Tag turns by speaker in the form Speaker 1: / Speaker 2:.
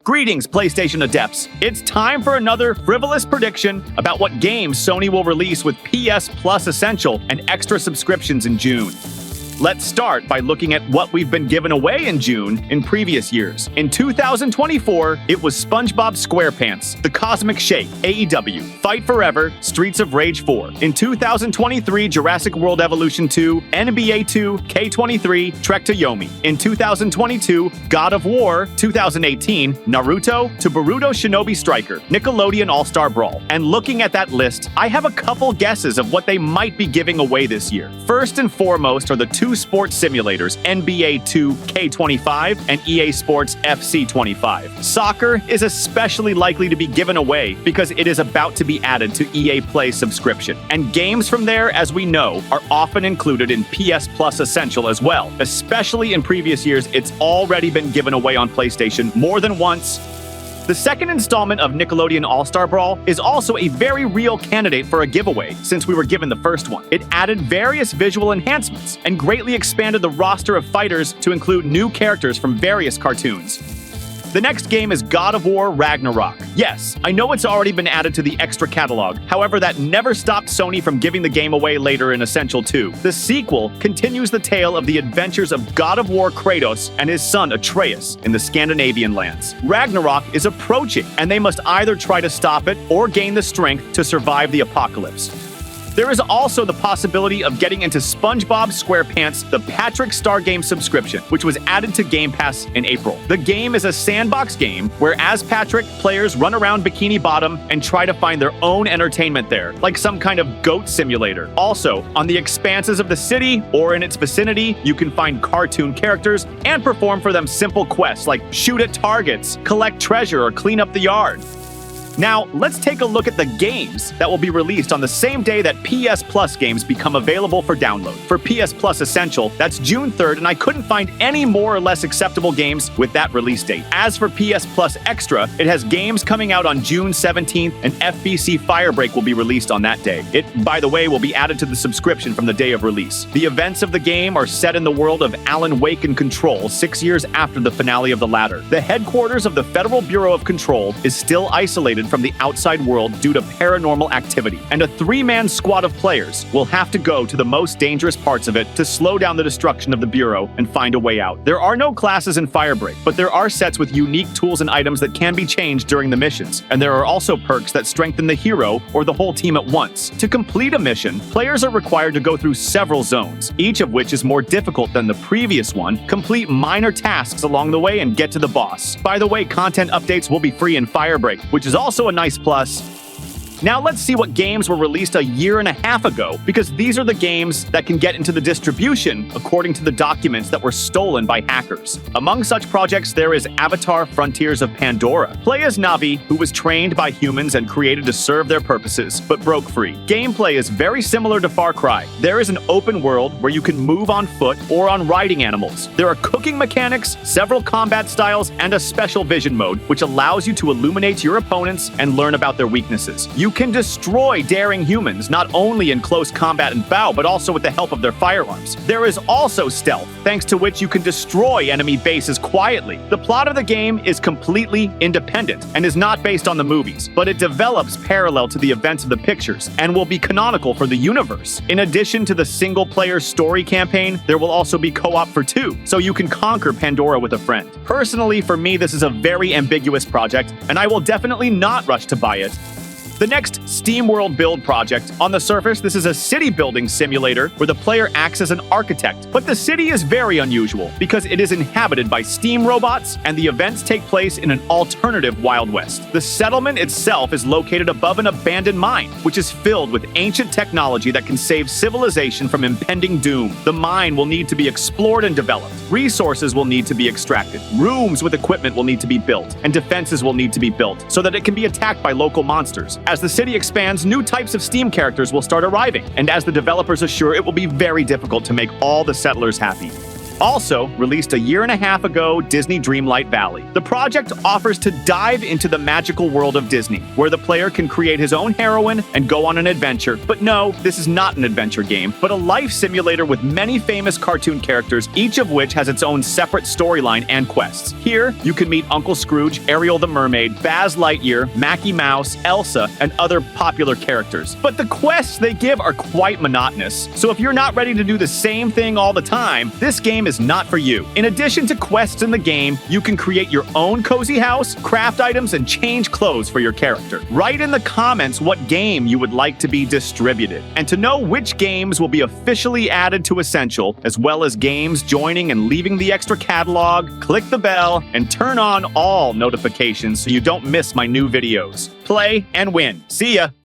Speaker 1: Greetings, PlayStation adepts. It's time for another frivolous prediction about what games Sony will release with PSplus Essential and extra subscriptions in June. Let's start by looking at what we've been given away in June in previous years. In 2024, it was SpongeBob SquarePants, The Cosmic Shake, AEW, Fight Forever, Streets of Rage 4. In 2023, Jurassic World Evolution 2, NBA 2, K23, Trek to Yomi. In 2022, God of War. 2018, Naruto to Boruto Shinobi Striker, Nickelodeon AllStar Brawl. And looking at that list, I have a couple guesses of what they might be giving away this year. First and foremost are the two sports simulators, NBA 2 K25 and EA Sports FC 25. Soccer is especially likely to be given away because it is about to be added to EA Play subscription. And games from there, as we know, are often included in PSplus Essential as well. Especially in previous years, it's already been given away on PlayStation more than once. The second installment of Nickelodeon All-Star Brawl is also a very real candidate for a giveaway since we were given the first one. It added various visual enhancements and greatly expanded the roster of fighters to include new characters from various cartoons. The next game is God of War Ragnarok. Yes, I know it's already been added to the extra catalog, however that never stopped Sony from giving the game away later in Essential 2. The sequel continues the tale of the adventures of God of War Kratos and his son Atreus in the Scandinavian lands. Ragnarok is approaching, and they must either try to stop it or gain the strength to survive the apocalypse. There is also the possibility of getting into SpongeBob SquarePants, the Patrick Star Game subscription, which was added to Game Pass in April. The game is a sandbox game where, as Patrick, players run around Bikini Bottom and try to find their own entertainment there, like some kind of goat simulator. Also, on the expanses of the city or in its vicinity, you can find cartoon characters and perform for them simple quests like shoot at targets, collect treasure, or clean up the yard. Now, let's take a look at the games that will be released on the same day that PSplus games become available for download. For PSplus Essential, that's June 3rd, and I couldn't find any more or less acceptable games with that release date. As for PSplus Extra, it has games coming out on June 17th, and FBC Firebreak will be released on that day. It, by the way, will be added to the subscription from the day of release. The events of the game are set in the world of Alan Wake and Control, 6 years after the finale of the latter. The headquarters of the Federal Bureau of Control is still isolated from the outside world due to paranormal activity, and a three-man squad of players will have to go to the most dangerous parts of it to slow down the destruction of the Bureau and find a way out. There are no classes in Firebreak, but there are sets with unique tools and items that can be changed during the missions, and there are also perks that strengthen the hero or the whole team at once. To complete a mission, players are required to go through several zones, each of which is more difficult than the previous one, complete minor tasks along the way, and get to the boss. By the way, content updates will be free in Firebreak, which is also a nice plus. Now let's see what games were released a year and a half ago, because these are the games that can get into the distribution according to the documents that were stolen by hackers. Among such projects, there is Avatar: Frontiers of Pandora. Play as Navi, who was trained by humans and created to serve their purposes, but broke free. Gameplay is very similar to Far Cry. There is an open world where you can move on foot or on riding animals. There are cooking mechanics, several combat styles, and a special vision mode, which allows you to illuminate your opponents and learn about their weaknesses. You can destroy daring humans, not only in close combat and bow, but also with the help of their firearms. There is also stealth, thanks to which you can destroy enemy bases quietly. The plot of the game is completely independent and is not based on the movies, but it develops parallel to the events of the pictures and will be canonical for the universe. In addition to the single-player story campaign, there will also be co-op for 2, so you can conquer Pandora with a friend. Personally, for me, this is a very ambiguous project, and I will definitely not rush to buy it. The next SteamWorld Build project. On the surface, this is a city building simulator where the player acts as an architect. But the city is very unusual because it is inhabited by steam robots and the events take place in an alternative Wild West. The settlement itself is located above an abandoned mine, which is filled with ancient technology that can save civilization from impending doom. The mine will need to be explored and developed. Resources will need to be extracted. Rooms with equipment will need to be built, and defenses will need to be built so that it can be attacked by local monsters. As the city expands, new types of Steam characters will start arriving, and as the developers assure, it will be very difficult to make all the settlers happy. Also, released a year and a half ago, Disney Dreamlight Valley. The project offers to dive into the magical world of Disney, where the player can create his own heroine and go on an adventure. But no, this is not an adventure game, but a life simulator with many famous cartoon characters, each of which has its own separate storyline and quests. Here, you can meet Uncle Scrooge, Ariel the Mermaid, Buzz Lightyear, Mackie Mouse, Elsa, and other popular characters. But the quests they give are quite monotonous, so if you're not ready to do the same thing all the time, this game is not for you. In addition to quests in the game, you can create your own cozy house, craft items, and change clothes for your character. Write in the comments what game you would like to be distributed. And to know which games will be officially added to Essential, as well as games joining and leaving the extra catalog, click the bell and turn on all notifications so you don't miss my new videos. Play and win. See ya!